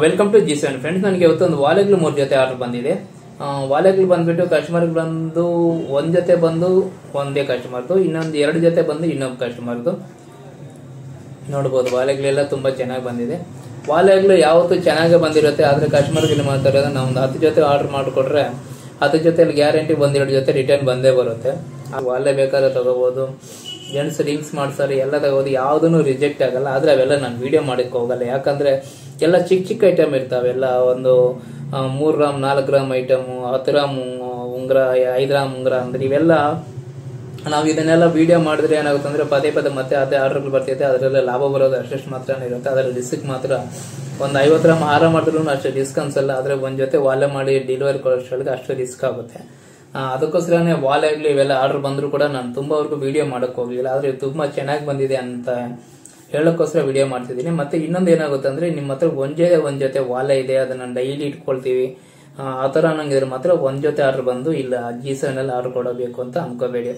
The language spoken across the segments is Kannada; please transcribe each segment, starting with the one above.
Welcome to G7 friends. ನನಗೆ ಇವತ್ತು ಒಂದು ವಾಲೆಗಳು 3 ಜೊತೆ ಆರ್ಡರ್ ಬಂದಿದೆ. ವಾಲೆಗಳು ಬಂದ್ಬಿಟ್ಟು ಕಸ್ಟಮರ್ ಬಂದು ಒಂದ್ ಜೊತೆ ಬಂದು ಒಂದೇ ಕಸ್ಟಮರ್ದು, ಇನ್ನೊಂದು 2 ಜೊತೆ ಬಂದು ಇನ್ನೊಬ್ಬ ಕಸ್ಟಮರ್ದು. ನೋಡಬಹುದು ವಾಲೆಗಳೆಲ್ಲ ತುಂಬಾ ಚೆನ್ನಾಗಿ ಬಂದಿದೆ. ವಾಲೆಗಳು ಯಾವತ್ತೂ ಚೆನ್ನಾಗಿ ಬಂದಿರುತ್ತೆ, ಆದ್ರೆ ಕಸ್ಟಮರ್ ಗೆ ಮಾಡ್ತಾರೆ ನಾವು ಒಂದು 10 ಜೊತೆ ಆರ್ಡರ್ ಮಾಡಿಕೊಟ್ರೆ 10 ಜೊತೆಲಿ ಗ್ಯಾರಂಟಿ ಒಂದ್ 2 ಜೊತೆ ರಿಟರ್ನ್ ಬಂದೇ ಬರುತ್ತೆ. ವಾಲೆ ಬೇಕಾದ್ರೆ ತಗೋಬಹುದು, ಜೆಂಟ್ಸ್ ರಿಂಗ್ಸ್ ಮಾಡ್ತಾರೆ ಎಲ್ಲ ತಗೋದು, ಯಾವ್ದನ್ನು ರಿಜೆಕ್ಟ್ ಆಗಲ್ಲ. ಆದ್ರೆ ಅವೆಲ್ಲ ನಾನು ವಿಡಿಯೋ ಮಾಡಕ್ ಹೋಗಲ್ಲ, ಯಾಕಂದ್ರೆ ಎಲ್ಲ ಚಿಕ್ಕ ಚಿಕ್ಕ ಐಟಮ್ ಇರ್ತಾವೆ. ಎಲ್ಲ ಒಂದು 3 ಗ್ರಾಮ್ 4 ಗ್ರಾಮ್ ಐಟಮ್, 10 ಗ್ರಾಮ್ ಉಂಗ್ರ, 5 ಗ್ರಾಮ್ ಉಂಗ್ರ ಅಂದ್ರೆ ಇವೆಲ್ಲ ನಾವು ಇದನ್ನೆಲ್ಲ ವಿಡಿಯೋ ಮಾಡಿದ್ರೆ ಏನಾಗುತ್ತೆ ಅಂದ್ರೆ ಪದೇ ಪದೇ ಮತ್ತೆ ಅದೇ ಆರ್ಡರ್ಗಳು ಬರ್ತೈತೆ. ಅದರಲ್ಲಿ ಲಾಭ ಬರೋದು ಅಷ್ಟು ಮಾತ್ರ ಇರುತ್ತೆ. ಅದರಲ್ಲಿ ರಿಸ್ಕ್ ಮಾತ್ರ ಒಂದು 50 ಗ್ರಾಮ್ ಹಾರ ಮಾಡಿದ್ರು ಅಷ್ಟು ರಿಸ್ಕ್ ಅನ್ಸಲ್ಲ. ಆದ್ರೆ ಒಂದ್ ಜೊತೆ ವಾಲೆ ಮಾಡಿ ಡೆಲಿವರಿ ಕೊಡೋಷ್ಟ್ರೊಳಗೆ ಅಷ್ಟು ರಿಸ್ಕ್ ಆಗುತ್ತೆ. ಅದಕ್ಕೋಸ್ಕರನೇ ವಾಲೆಗಳು ಇವೆಲ್ಲ ಆರ್ಡರ್ ಬಂದ್ರು ಕೂಡ ನಾನು ತುಂಬಾವರೆಗೂ ವಿಡಿಯೋ ಮಾಡಕ್ ಹೋಗ್ಲಿಲ್ಲ. ಆದ್ರೆ ತುಂಬಾ ಚೆನ್ನಾಗಿ ಬಂದಿದೆ ಅಂತ ಹೇಳಕ್ಕೋಸ್ಕರ ವಿಡಿಯೋ ಮಾಡ್ತಿದ್ದೀನಿ. ಮತ್ತೆ ಇನ್ನೊಂದು ಏನಾಗುತ್ತೆ ಅಂದ್ರೆ ನಿಮ್ಮ ಹತ್ರ ಒಂದ್ ಜೊತೆ ವಾಲೆ ಇದೆ, ಅದನ್ನ ಡೈಲಿ ಇಟ್ಕೊಳ್ತೀವಿ ಆತರ ಅನ್ನಂಗಿದ್ರೆ ಮಾತ್ರ ಒಂದ್ ಜೊತೆ ಆರ್ಡರ್ ಬಂದು ಇಲ್ಲ G7 ಅಲ್ಲಿ ಆರ್ಡರ್ ಕೊಡಬೇಕು ಅಂತ ಅನ್ಕೋಬೇಡಿ.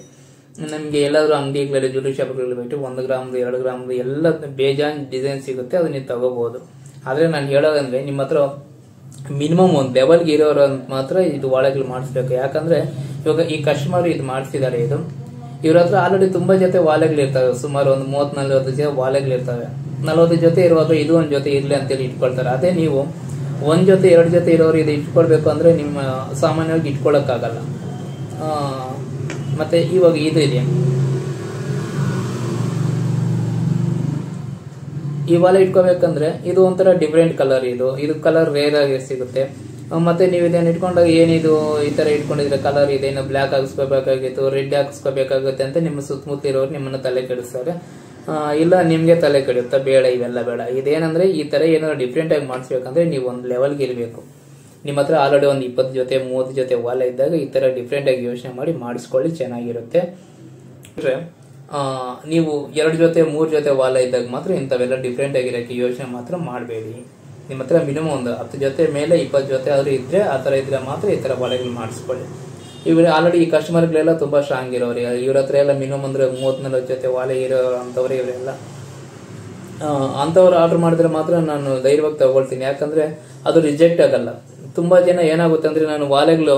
ನಮ್ಗೆ ಎಲ್ಲಾದ್ರೂ ಅಂಗಡಿಗಳಲ್ಲಿ ಜ್ಯುವೆಲರಿ ಶಾಪ್ಗಳಲ್ಲಿ ಬಿಟ್ಟು 1 ಗ್ರಾಮ್ 2 ಗ್ರಾಮ್ ಎಲ್ಲ ಬೇಜಾನ್ ಡಿಸೈನ್ ಸಿಗುತ್ತೆ, ಅದನ್ನ ನೀವು ತಗೋಬಹುದು. ಆದ್ರೆ ನಾನು ಹೇಳೋದಂದ್ರೆ ನಿಮ್ಮ ಹತ್ರ ಮಿನಿಮಮ್ ಒಂದು ಲೆವೆಲ್ಗೆ ಇರೋರು ಮಾತ್ರ ಇದು ವಾಲೆಗಳು ಮಾಡಿಸ್ಬೇಕು. ಯಾಕಂದ್ರೆ ಇವಾಗ ಈ ಕಸ್ಟಮರ್ ಇದು ಮಾಡಿಸಿದ್ದಾರೆ, ಇವ್ರ ಹತ್ರ ಆಲ್ರೆಡಿ ತುಂಬಾ ಜೊತೆ ವಾಲೆಗಳು ಇರ್ತವೆ. ಸುಮಾರು ಒಂದು 30-40 ಜೊತೆ ವಾಲೆಗಳು ಇರ್ತವೆ. 40 ಜೊತೆ ಇರುವಾಗ ಇದು ಒಂದ್ ಜೊತೆ ಇರ್ಲಿ ಅಂತೇಳಿ ಇಟ್ಕೊಳ್ತಾರೆ. ಅದೇ ನೀವು 1 ಜೊತೆ 2 ಜೊತೆ ಇರೋರು ಇದು ಇಟ್ಕೊಳ್ಬೇಕು ಅಂದ್ರೆ ನಿಮ್ಮ ಸಾಮಾನ್ಯವಾಗಿ ಇಟ್ಕೊಳಕ್ ಆಗಲ್ಲ. ಮತ್ತೆ ಇವಾಗ ಇದು ಇದೆ, ಈ ವಾಲೆ ಇಟ್ಕೋಬೇಕಂದ್ರೆ ಇದು ಒಂಥರ ಡಿಫ್ರೆಂಟ್ ಕಲರ್. ಇದು ಕಲರ್ ರೇರ್ ಆಗಿ ಸಿಗುತ್ತೆ. ಮತ್ತೆ ನೀವು ಇದನ್ನ ಇಟ್ಕೊಂಡಾಗ ಏನಿದು ಈ ತರ ಇಟ್ಕೊಂಡಿದ್ರೆ ಕಲರ್ ಇದೆ, ಇನ್ನು ಬ್ಲಾಕ್ ಹಾಕ್ಸ್ಕೋಬೇಕಾಗಿತ್ತು, ರೆಡ್ ಹಾಕ್ಸ್ಕೋಬೇಕಾಗುತ್ತೆ ಅಂತ ನಿಮ್ಮ ಸುತ್ತಮುತ್ತ ಇರೋರು ನಿಮ್ಮನ್ನ ತಲೆ ಕೆಡಿಸ್ತಾರೆ. ಇಲ್ಲ ನಿಮ್ಗೆ ತಲೆ ಕೆಡುತ್ತಾ, ಬೇಡ ಇವೆಲ್ಲ ಬೇಡ. ಇದೇನಂದ್ರೆ ಈ ತರ ಏನಾದ್ರು ಡಿಫ್ರೆಂಟ್ ಆಗಿ ಮಾಡಿಸ್ಬೇಕಂದ್ರೆ ನೀವು ಒಂದು ಲೆವೆಲ್ಗೆ ಇರಬೇಕು. ನಿಮ್ಮ ಹತ್ರ ಆಲ್ರೆಡಿ ಒಂದು 20 ಜೊತೆ 30 ಜೊತೆ ವಾಲೆ ಇದ್ದಾಗ ಈ ತರ ಡಿಫ್ರೆಂಟ್ ಆಗಿ ಯೋಚನೆ ಮಾಡಿ ಮಾಡಿಸ್ಕೊಳ್ಳಿ, ಚೆನ್ನಾಗಿರುತ್ತೆ. ನೀವು 2 ಜೊತೆ 3 ಜೊತೆ ವಾಲೆ ಇದ್ದಾಗ ಮಾತ್ರ ಇಂಥವೆಲ್ಲ ಡಿಫ್ರೆಂಟ್ ಆಗಿರೋಕೆ ಯೋಚನೆ ಮಾತ್ರ ಮಾಡಬೇಡಿ. ನಿಮ್ಮ ಹತ್ರ ಮಿನಿಮಮ್ ಒಂದು 10 ಜೊತೆ ಮೇಲೆ 20 ಜೊತೆ ಆದ್ರೂ ಇದ್ರೆ ಆ ತರ ಇದ್ರೆ ಮಾತ್ರ ಈ ತರ ವಾಲೆಗಳು ಮಾಡಿಸ್ಕೊಳ್ಳಿ. ಇವ್ರು ಆಲ್ರೆಡಿ ಈ ಕಸ್ಟಮರ್ಗಳೆಲ್ಲ ತುಂಬಾ ಸ್ಟ್ರಾಂಗ್ ಇರೋರು, ಇವ್ರ ಹತ್ರ ಎಲ್ಲ ಮಿನಿಮಮ್ ಅಂದ್ರೆ 30-40 ಜೊತೆ ವಾಲೆ ಇರೋ ಅಂತವ್ರು ಇವರೆಲ್ಲ. ಅಂತವ್ರು ಆರ್ಡರ್ ಮಾಡಿದ್ರೆ ಮಾತ್ರ ನಾನು ಧೈರ್ಯವಾಗಿ ತಗೊಳ್ತೀನಿ, ಯಾಕಂದ್ರೆ ಅದು ರಿಜೆಕ್ಟ್ ಆಗಲ್ಲ. ತುಂಬಾ ಜನ ಏನಾಗುತ್ತೆ ಅಂದ್ರೆ ನಾನು ವಾಲೆಗಳು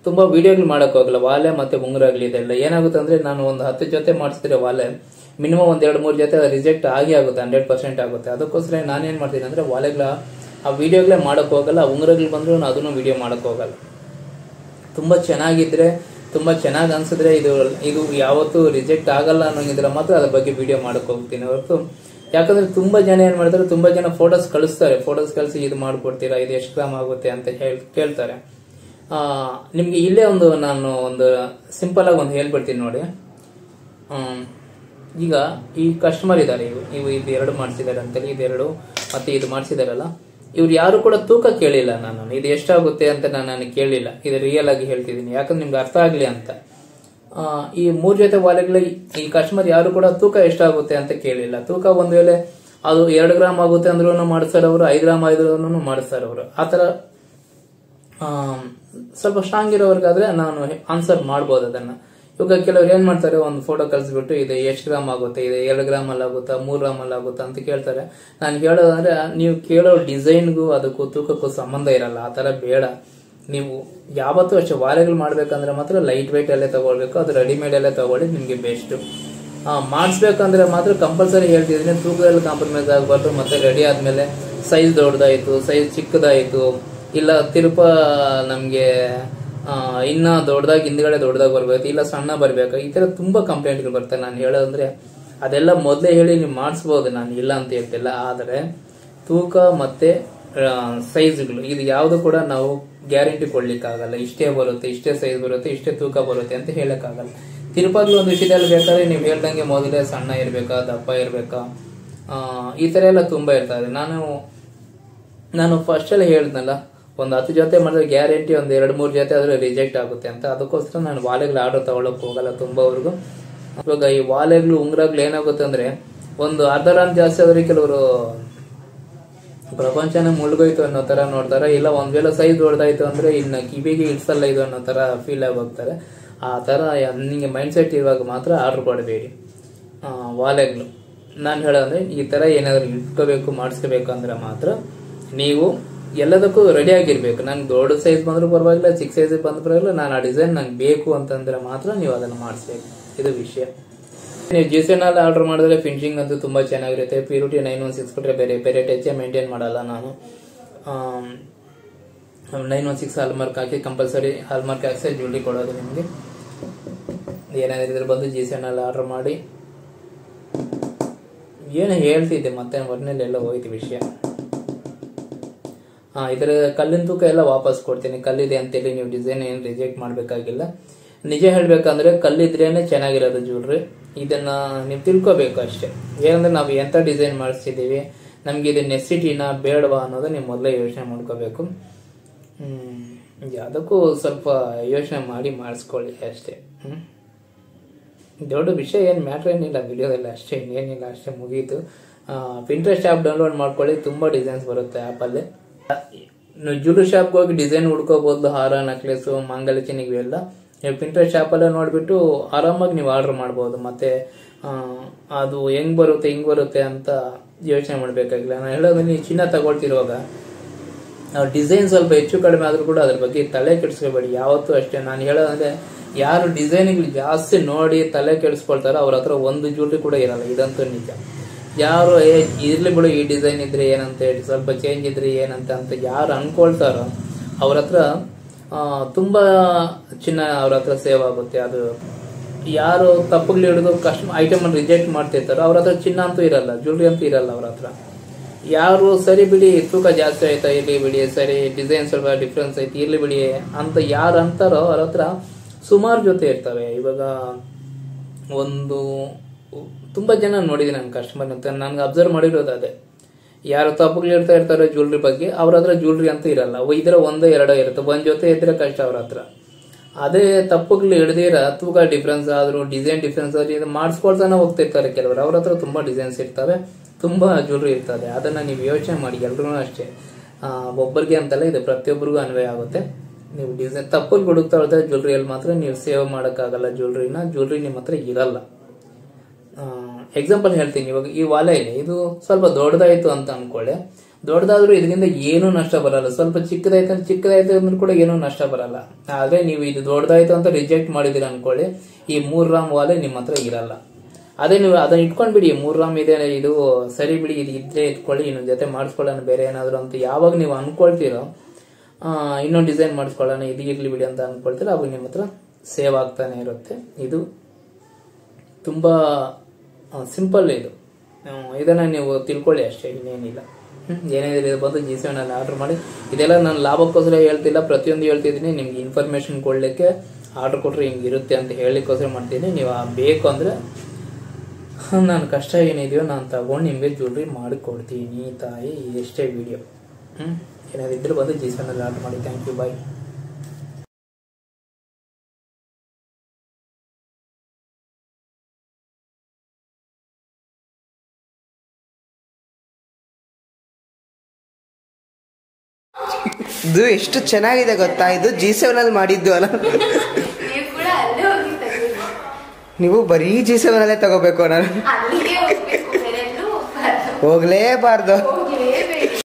ತುಂಬಾ ವಿಡಿಯೋಗಳು ಮಾಡಕ್ ಹೋಗಲ್ಲ, ವಾಲೆ ಮತ್ತೆ ಉಂಗುರಗಳು ಇದೆಲ್ಲ ಏನಾಗುತ್ತೆ ಅಂದ್ರೆ ನಾನು ಒಂದು 10 ಜೊತೆ ಮಾಡಿಸಿದ್ರೆ ವಾಲೆ ಮಿನಿಮಮ್ ಒಂದ್ 2-3 ಜೊತೆ ರಿಜೆಕ್ಟ್ ಆಗುತ್ತೆ, 100% ಆಗುತ್ತೆ. ಅದಕ್ಕೋಸ್ಕರ ನಾನೇನ್ ಮಾಡ್ತೀನಿ ಅಂದ್ರೆ ವಾಲೆಗಳ ಆ ವಿಡಿಯೋಗಳೇ ಮಾಡಕ್ ಹೋಗಲ್ಲ, ಉಂಗುರಗಳು ಬಂದ್ರು ಅದನ್ನು ವಿಡಿಯೋ ಮಾಡಕ್ ಹೋಗಲ್ಲ. ತುಂಬಾ ಚೆನ್ನಾಗಿದ್ರೆ ತುಂಬಾ ಚೆನ್ನಾಗಿ ಅನ್ಸಿದ್ರೆ ಇದು ಯಾವತ್ತೂ ರಿಜೆಕ್ಟ್ ಆಗಲ್ಲ ಅನ್ನೋಂಗಿದ್ರೆ ಮಾತ್ರ ಅದ್ರ ಬಗ್ಗೆ ವಿಡಿಯೋ ಮಾಡಕ್ ಹೋಗ್ತೀನಿ ಹೊರತು. ಯಾಕಂದ್ರೆ ತುಂಬಾ ಜನ ಏನ್ ಮಾಡ್ತಾರೆ, ತುಂಬಾ ಜನ ಫೋಟೋಸ್ ಕಳಿಸ್ತಾರೆ, ಫೋಟೋಸ್ ಕಳಿಸಿ ಇದು ಮಾಡ್ಕೊಡ್ತೀರಾ, ಇದು ಎಷ್ಟು ಗ್ರಾಮ್ ಆಗುತ್ತೆ ಅಂತ ಕೇಳ್ತಾರೆ. ನಿಮ್ಗೆ ಇಲ್ಲೇ ನಾನು ಒಂದು ಸಿಂಪಲ್ ಆಗಿ ಒಂದು ಹೇಳ್ಬಿಡ್ತೀನಿ ನೋಡಿ. ಈಗ ಈ ಕಸ್ಟಮರ್ ಇದಾರೆ, ಇವು ಇದು 2 ಮಾಡಿಸಿದಾರೆ ಅಂತೇಳಿ, ಇದು 2 ಮತ್ತೆ ಇದು ಮಾಡಿಸಿದಾರಲ್ಲ, ಇವ್ರು ಯಾರು ಕೂಡ ತೂಕ ಕೇಳಿಲ್ಲ. ನಾನು ಇದು ಎಷ್ಟಾಗುತ್ತೆ ಅಂತ ನಾನು ಕೇಳಿಲ್ಲ, ಇದು ರಿಯಲ್ ಆಗಿ ಹೇಳ್ತಿದ್ದೀನಿ ಯಾಕಂದ್ರೆ ನಿಮ್ಗೆ ಅರ್ಥ ಆಗ್ಲಿ ಅಂತ. ಈ 3 ಜೊತೆ ವಾಲೆಗಳು ಈ ಕಸ್ಟಮರ್ ಯಾರು ಕೂಡ ತೂಕ ಎಷ್ಟಾಗುತ್ತೆ ಅಂತ ಕೇಳಿಲ್ಲ. ತೂಕ ಒಂದ್ ವೇಳೆ ಅದು 2 ಗ್ರಾಮ್ ಆಗುತ್ತೆ ಅಂದ್ರೂ ಮಾಡಿಸ್ತಾರೆ ಅವರು, 5 ಗ್ರಾಮ್ ಆದ್ರೂ ಮಾಡಿಸ್ತಾರೆ ಅವರು. ಆತರ ಸ್ವಲ್ಪ ಸ್ಟ್ರಾಂಗ್ ಇರೋರ್ಗಾದ್ರೆ ನಾನು ಆನ್ಸರ್ ಮಾಡ್ಬೋದು ಅದನ್ನ. ಇವಾಗ ಕೆಲವ್ರು ಏನ್ ಮಾಡ್ತಾರೆ, ಒಂದು ಫೋಟೋ ಕಳಿಸ್ಬಿಟ್ಟು ಇದು ಎಷ್ಟು ಗ್ರಾಮ್ ಆಗುತ್ತೆ, ಇದು 2 ಗ್ರಾಮ್ ಅಲ್ಲಿ ಆಗುತ್ತಾ 3 ಗ್ರಾಮ್ ಅಲ್ಲಿ ಆಗುತ್ತಾ ಅಂತ ಕೇಳ್ತಾರೆ. ನಾನು ಹೇಳೋದಂದ್ರೆ ನೀವು ಕೇಳೋ ಡಿಸೈನ್ಗೂ ಅದಕ್ಕೂ ತೂಕಕ್ಕೂ ಸಂಬಂಧ ಇರಲ್ಲ, ಆತರ ಬೇಡ. ನೀವು ಯಾವತ್ತೂ ಅಷ್ಟೇ ವಾಲೆಗಳು ಮಾಡ್ಬೇಕಂದ್ರೆ ಮಾತ್ರ ಲೈಟ್ ವೆಯ್ಟ್ ಅಲ್ಲೇ ತಗೊಳ್ಬೇಕು, ಅದು ರೆಡಿಮೇಡ್ ಅಲ್ಲೇ ತಗೊಳ್ಳಿ, ನಿಮ್ಗೆ ಬೆಸ್ಟ್. ಮಾಡಿಸ್ಬೇಕಂದ್ರೆ ಮಾತ್ರ ಕಂಪಲ್ಸರಿ ಹೇಳ್ತಿದ್ದೀನಿ, ತೂಕದಲ್ಲಿ ಕಾಂಪ್ರಮೈಸ್ ಆಗಬಾರ್ದು. ಮತ್ತೆ ರೆಡಿ ಆದ್ಮೇಲೆ ಸೈಜ್ ದೊಡ್ಡದಾಯ್ತು, ಸೈಜ್ ಚಿಕ್ಕದಾಯ್ತು, ಇಲ್ಲ ನಮ್ಗೆ ಇನ್ನ ದೊಡ್ಡದಾಗಿ ಹಿಂದ್ಗಡೆ ದೊಡ್ಡದಾಗಿ ಬರ್ಬೇಕು, ಇಲ್ಲ ಸಣ್ಣ ಬರ್ಬೇಕು, ಈ ತರ ತುಂಬಾ ಕಂಪ್ಲೇಂಟ್ಗಳು ಬರ್ತವೆ. ನಾನು ಹೇಳೋದಂದ್ರೆ ಅದೆಲ್ಲ ಮೊದಲೇ ಹೇಳಿ ನೀವು ಮಾಡಿಸ್ಬೋದು, ನಾನು ಇಲ್ಲ ಅಂತ ಹೇಳ್ತಿಲ್ಲ. ಆದ್ರೆ ತೂಕ ಮತ್ತೆ ಸೈಜ್ಗಳು ಇದು ಯಾವ್ದು ಕೂಡ ನಾವು ಗ್ಯಾರಂಟಿ ಕೊಡ್ಲಿಕ್ಕಾಗಲ್ಲ. ಇಷ್ಟೇ ಬರುತ್ತೆ, ಇಷ್ಟೇ ಸೈಜ್ ಬರುತ್ತೆ, ಇಷ್ಟೇ ತೂಕ ಬರುತ್ತೆ ಅಂತ ಹೇಳಕ್ಕಾಗಲ್ಲ. ತಿರುಪತಿ ಒಂದು ವಿಷಯದಲ್ಲಿ ಬೇಕಾದ್ರೆ ನೀವು ಹೇಳ್ದಂಗೆ ಮೊದಲೇ ಸಣ್ಣ ಇರ್ಬೇಕಾ, ದಪ್ಪ ಇರ್ಬೇಕಾ, ಈ ತರ ಎಲ್ಲ ತುಂಬಾ ಇರ್ತದೆ. ನಾನು ಫಸ್ಟ್ ಎಲ್ಲ ಹೇಳಿದ್ನಲ್ಲ, ಒಂದು 10 ಜೊತೆ ಮಾಡಿದ್ರೆ ಗ್ಯಾರಂಟಿ ಒಂದು 2-3 ಜೊತೆ ಆದ್ರೆ ರಿಜೆಕ್ಟ್ ಆಗುತ್ತೆ ಅಂತ. ಅದಕ್ಕೋಸ್ಕರ ನಾನು ವಾಲೆಗಳು ಆರ್ಡರ್ ತಗೊಳಕ್ ಹೋಗಲ್ಲ ತುಂಬಾವರೆಗೂ. ಇವಾಗ ಈ ವಾಲೆಗಳು ಉಂಗ್ರಗಳು ಏನಾಗುತ್ತೆ ಅಂದ್ರೆ ಒಂದು ಅರ್ಧ ಗ್ರಾಮ್ ಜಾಸ್ತಿ ಆದ್ರೆ ಕೆಲವರು ಪ್ರಪಂಚನ ಮುಳುಗೋಯ್ತು ಅನ್ನೋ ತರ ನೋಡ್ತಾರೆ, ಇಲ್ಲ ಒಂದ್ ವೇಳೆ ಸೈಜ್ ದೊಡ್ಡದಾಯ್ತು ಅಂದ್ರೆ ಇನ್ನು ಕಿವಿಗೆ ಇಡ್ಸಲ್ಲ ಇದು ಅನ್ನೋ ತರ ಫೀಲ್ ಆಗಿ ಹೋಗ್ತಾರೆ. ಆ ತರ ನಿಮಗೆ ಮೈಂಡ್ ಸೆಟ್ ಇರುವಾಗ ಮಾತ್ರ ಆರ್ಡರ್ ಕೊಡಬೇಡಿ ವಾಲೆಗಳು. ನಾನು ಹೇಳೋದ್ರೆ ಈ ತರ ಏನಾದ್ರು ಇಟ್ಕೋಬೇಕು ಮಾಡಿಸ್ಕೋಬೇಕು ಅಂದ್ರೆ ಮಾತ್ರ ನೀವು ಎಲ್ಲದಕ್ಕೂ ರೆಡಿ ಆಗಿರ್ಬೇಕು. ನಂಗೆ ದೊಡ್ಡ ಸೈಜ್ ಬಂದ್ರೂ ಪರವಾಗಿಲ್ಲ, ಚಿಕ್ಕ ಸೈಜ್ ಬಂದ್ರೂ ಪರವಾಗಿಲ್ಲ, ನಾನು ಆ ಡಿಸೈನ್ ನಂಗೆ ಬೇಕು ಅಂತಂದ್ರೆ ಮಾತ್ರ ನೀವು ಅದನ್ನು ಮಾಡಿಸ್ಬೇಕು. ಇದು ವಿಷಯ. ನೀವು GCNL ಆರ್ಡರ್ ಮಾಡಿದ್ರೆ ಫಿನಿಶಿಂಗ್ ಅಂತೂ ತುಂಬಾ ಚೆನ್ನಾಗಿರುತ್ತೆ. ಪ್ಯೂರಿಟಿ 916 ಕೊಟ್ಟರೆ ಬೇರೆ ಟಚ್ ಮೇಂಟೈನ್ ಮಾಡಲ್ಲ ನಾನು. 916 ಹಾಲ್ಮಾರ್ಕ್ ಹಾಕಿ ಕಂಪಲ್ಸರಿ ಹಾಲ್ಮಾರ್ಕ್ ಹಾಕ್ಸಿ ಜ್ಯುವೆಲ್ರಿ ಕೊಡೋದು ನಿಮಗೆ. ಏನಾದ್ರು ಇದ್ರೆ ಬಂದು GCNL ಆರ್ಡರ್ ಮಾಡಿ. ಏನು ಹೇಳ್ತಿದ್ದೆ ಮತ್ತೆ ಒಟ್ಟಿನಲ್ಲಿ ಎಲ್ಲ ಹೋಯ್ತು ವಿಷಯ. ಇದರ ಕಲ್ಲಿನ ತೂಕ ಎಲ್ಲ ವಾಪಸ್ ಕೊಡ್ತೀನಿ. ಕಲ್ಲಿದೆ ಅಂತೇಳಿ ನೀವು ಡಿಸೈನ್ ಏನು ರಿಜೆಕ್ಟ್ ಮಾಡಬೇಕಾಗಿಲ್ಲ. ನಿಜ ಹೇಳ್ಬೇಕಂದ್ರೆ ಕಲ್ಲಿದ್ರೇನೆ ಚೆನ್ನಾಗಿರೋದು ಜ್ಯುವೆಲ್ರಿ. ಇದನ್ನ ನೀವು ತಿಳ್ಕೋಬೇಕು ಅಷ್ಟೇ. ಏನಂದ್ರೆ ನಾವು ಎಂತ ಡಿಸೈನ್ ಮಾಡಿಸ್ತಿದ್ದೀವಿ, ನಮ್ಗೆ ಇದು ನೆಸಿಟಿನಾ ಬೇಡವಾ ಅನ್ನೋದು ನೀವು ಮೊದಲೇ ಯೋಚನೆ ಮಾಡ್ಕೋಬೇಕು. ಯಾವುದಕ್ಕೂ ಸ್ವಲ್ಪ ಯೋಚನೆ ಮಾಡಿ ಮಾಡಿಸ್ಕೊಳ್ಳಿ ಅಷ್ಟೇ. ದೊಡ್ಡ ವಿಷಯ ಏನು ಮ್ಯಾಟ್ರ್ ಏನಿಲ್ಲ ವಿಡಿಯೋದಲ್ಲಿ, ಅಷ್ಟೇ ಇನ್ನೇನಿಲ್ಲ, ಅಷ್ಟೇ ಮುಗೀತು. ಪಿಂಟ್ರೆಸ್ಟ್ ಆ್ಯಪ್ ಡೌನ್ಲೋಡ್ ಮಾಡ್ಕೊಳ್ಳಿ, ತುಂಬಾ ಡಿಸೈನ್ಸ್ ಬರುತ್ತೆ ಆ್ಯಪಲ್ಲಿ. ನೀವು ಜ್ಯುವೆಲ್ರಿ ಶಾಪ್ಗೆ ಹೋಗಿ ಡಿಸೈನ್ ಹುಡ್ಕೋಬಹುದು, ಹಾರ, ನೆಕ್ಲೆಸ್, ಮಾಂಗಲ್ಯ ಚೈನ್ ಇವೆಲ್ಲ ನೀವು ಪಿಂಟ್ರೆಸ್ಟ್ ಆ್ಯಪಲ್ಲೇ ನೋಡ್ಬಿಟ್ಟು ಆರಾಮಾಗಿ ನೀವು ಆರ್ಡರ್ ಮಾಡ್ಬೋದು. ಮತ್ತೆ ಅದು ಹೆಂಗ್ ಬರುತ್ತೆ ಅಂತ ಯೋಚನೆ ಮಾಡಬೇಕಾಗಿಲ್ಲ. ನಾನು ಹೇಳೋದು, ನೀವು ಚಿನ್ನ ತಗೊಳ್ತಿರುವಾಗ ಡಿಸೈನ್ ಸ್ವಲ್ಪ ಹೆಚ್ಚು ಕಡಿಮೆ ಆದ್ರೂ ಕೂಡ ಅದ್ರ ಬಗ್ಗೆ ತಲೆ ಕೆಡಿಸ್ಕೋಬೇಡಿ ಯಾವತ್ತೂ ಅಷ್ಟೇ. ನಾನು ಹೇಳೋದಂದ್ರೆ, ಯಾರು ಡಿಸೈನ್ಗಳು ಜಾಸ್ತಿ ನೋಡಿ ತಲೆ ಕೆಡಿಸ್ಕೊಳ್ತಾರೋ ಅವ್ರ ಹತ್ರ ಒಂದು ಜ್ಯುವೆಲ್ರಿ ಕೂಡ ಇರಲ್ಲ. ಇದಂತೂ ನಿಜ. ಯಾರು ಇರ್ಲಿ ಬಿಡು ಈ ಡಿಸೈನ್ ಇದ್ರೆ ಏನಂತ ಹೇಳಿ, ಸ್ವಲ್ಪ ಚೇಂಜ್ ಇದ್ರೆ ಏನಂತ ಯಾರು ಅನ್ಕೊಳ್ತಾರೋ ಅವ್ರ ಹತ್ರ ತುಂಬಾ ಚಿನ್ನ ಅವ್ರ ಹತ್ರ ಸೇವ್ ಆಗುತ್ತೆ. ಅದು ಯಾರು ತಪ್ಪುಗಳು ಹಿಡಿದು ಐಟಮ್ ಅನ್ನು ರಿಜೆಕ್ಟ್ ಮಾಡ್ತಿರ್ತಾರೋ ಅವ್ರ ಹತ್ರ ಚಿನ್ನ ಅಂತೂ ಇರಲ್ಲ, ಜ್ಯುವೆಲ್ರಿ ಅಂತೂ ಇರಲ್ಲ ಅವ್ರ ಹತ್ರ. ಯಾರು ಸರಿ ಬಿಡಿ ತೂಕ ಜಾಸ್ತಿ ಆಯ್ತಾ ಇರ್ಲಿ ಬಿಡಿ, ಸರಿ ಡಿಸೈನ್ ಸ್ವಲ್ಪ ಡಿಫ್ರೆನ್ಸ್ ಐತಿ ಇರ್ಲಿ ಬಿಡಿ ಅಂತ ಯಾರು ಅಂತಾರೋ ಅವ್ರ ಹತ್ರ ಸುಮಾರು ಜೊತೆ ಇರ್ತವೆ. ಇವಾಗ ತುಂಬಾ ಜನ ನೋಡಿದ್ದೀನಿ ನನ್ನ ಕಸ್ಟಮರ್ ಅಂತ, ನನ್ಗೆ ಅಬ್ಸರ್ವ್ ಮಾಡಿರೋದು ಅದೇ. ಯಾರು ತಪ್ಪುಗಳು ಇರ್ತಾರೋ ಜ್ಯುವೆಲ್ರಿ ಬಗ್ಗೆ ಅವ್ರ ಹತ್ರ ಜ್ಯುವೆಲ್ರಿ ಅಂತ ಇರಲ್ಲ. ಇದ್ರೆ ಒಂದೋ ಎರಡೋ ಇರುತ್ತೆ, ಒಂದ್ ಜೊತೆ ಇದ್ರೆ ಕಷ್ಟ ಅವ್ರ ಹತ್ರ. ಅದೇ ತಪ್ಪುಗಳು ಹಿಡ್ದಿರ ತೂಕ ಡಿಫ್ರೆನ್ಸ್ ಆದ್ರೂ ಡಿಸೈನ್ ಡಿಫ್ರೆನ್ಸ್ ಆದ್ರೂ ಮಾಡಿಸ್ಕೊಳ್ತಾನೆ ಹೋಗ್ತಿರ್ತಾರೆ ಕೆಲವರು. ಅವ್ರ ಹತ್ರ ತುಂಬಾ ಡಿಸೈನ್ಸ್ ಇರ್ತವೆ, ತುಂಬಾ ಜ್ಯುವೆಲ್ರಿ ಇರ್ತದೆ. ಅದನ್ನ ನೀವು ಯೋಚನೆ ಮಾಡಿ. ಎಲ್ರೂ ಅಷ್ಟೇ, ಒಬ್ಬರಿಗೆ ಅಂತಲ್ಲ, ಇದು ಪ್ರತಿಯೊಬ್ಬರಿಗೂ ಅನ್ವಯ ಆಗುತ್ತೆ. ನೀವು ಡಿಸೈನ್ ತಪ್ಪುಗಳು ಹುಡುಕ್ತಾ ಹೋದ್ರೆ ಜ್ಯುವೆಲ್ರಿಯಲ್ಲಿ ಮಾತ್ರ ನೀವು ಸೇವ್ ಮಾಡೋಕ್ಕಾಗಲ್ಲ. ಜ್ಯುವೆಲ್ರಿ ನಿಮ್ಮ ಹತ್ರ ಇರಲ್ಲ. ಎಕ್ಸಾಂಪಲ್ ಹೇಳ್ತೀನಿ. ಇವಾಗ ಈ ವಾಲೆ ಇದೆ, ಇದು ಸ್ವಲ್ಪ ದೊಡ್ಡದಾಯ್ತು ಅಂತ ಅನ್ಕೊಳ್ಳಿ. ದೊಡ್ಡದಾದ್ರೂ ಇದರಿಂದ ಏನೂ ನಷ್ಟ ಬರಲ್ಲ. ಸ್ವಲ್ಪ ಚಿಕ್ಕದಾಯ್ತು ಅಂದ್ರೂ ಕೂಡ ಏನೂ ನಷ್ಟ ಬರಲ್ಲ. ಆದ್ರೆ ನೀವು ಇದು ದೊಡ್ಡದಾಯ್ತು ಅಂತ ರಿಜೆಕ್ಟ್ ಮಾಡಿದಿರ ಅನ್ಕೊಳ್ಳಿ, ಈ 3 ಗ್ರಾಮ್ ವಾಲೆ ನಿಮ್ಮ ಹತ್ರ ಇರಲ್ಲ. ಅದೇ ನೀವು ಅದನ್ನ ಇಟ್ಕೊಂಡ್ಬಿಡಿ, 3 ಗ್ರಾಮ್ ಇದೆ, ಇದು ಸರಿ ಬಿಡಿ, ಇದು ಇದ್ರೆ ಇಟ್ಕೊಳ್ಳಿ, ಇನ್ನೊಂದ್ ಜೊತೆ ಮಾಡಿಸ್ಕೊಳ್ಳೋಣ ಬೇರೆ ಏನಾದ್ರು ಅಂತ ಯಾವಾಗ ನೀವು ಅನ್ಕೊಳ್ತೀರೋ, ಇನ್ನೊಂದು ಡಿಸೈನ್ ಮಾಡಿಸ್ಕೊಳ್ಳೋಣ, ಇದು ಇರ್ಲಿ ಬಿಡಿ ಅಂತ ಅನ್ಕೊಳ್ತೀರ, ಅವಾಗ ನಿಮ್ಮ ಹತ್ರ ಸೇವ್ ಆಗ್ತಾನೆ ಇರುತ್ತೆ. ಇದು ತುಂಬಾ ಸಿಂಪಲ್. ಇದನ್ನ ನೀವು ತಿಳ್ಕೊಳ್ಳಿ ಅಷ್ಟೇ, ಇನ್ನೇನಿಲ್ಲ. ಏನೇನಿದೆ ಬಂದು GCNL ಆರ್ಡರ್ ಮಾಡಿ. ಇದೆಲ್ಲ ನಾನು ಲಾಭಕ್ಕೋಸ್ಕರ ಹೇಳ್ತಿಲ್ಲ, ಪ್ರತಿಯೊಂದು ಹೇಳ್ತಿದ್ದೀನಿ ನಿಮ್ಗೆ ಇನ್ಫಾರ್ಮೇಶನ್ ಕೊಡ್ಲಿಕ್ಕೆ. ಆರ್ಡರ್ ಕೊಟ್ರೆ ಹಿಂಗಿರುತ್ತೆ ಅಂತ ಹೇಳಿಕ್ಕೋಸ್ಕರ ಮಾಡ್ತೀನಿ. ನೀವು ಬೇಕು ಅಂದ್ರೆ ನಾನು ಕಷ್ಟ ಏನಿದೆಯೋ ನಾನು ತಗೊಂಡು ನಿಮಗೆ ಜ್ಯುವೆಲ್ರಿ ಮಾಡಿಕೊಡ್ತೀನಿ ತಾಯಿ. ಎಷ್ಟೇ ವಿಡಿಯೋ ಏನಾದ್ರು ಇದ್ರೆ ಬಂದು GCNL ಆರ್ಡರ್ ಮಾಡಿ. ಥ್ಯಾಂಕ್ ಯು, ಬಾಯ್. ಇದು ಎಷ್ಟು ಚೆನ್ನಾಗಿದೆ ಗೊತ್ತಾ, ಇದು G7 ಮಾಡಿದ್ದು ಅಲ್ಲ. ನೀವು ಬರೀ G7 ತಗೋಬೇಕು, ನಾನು ಹೋಗ್ಲೇಬಾರ್ದು.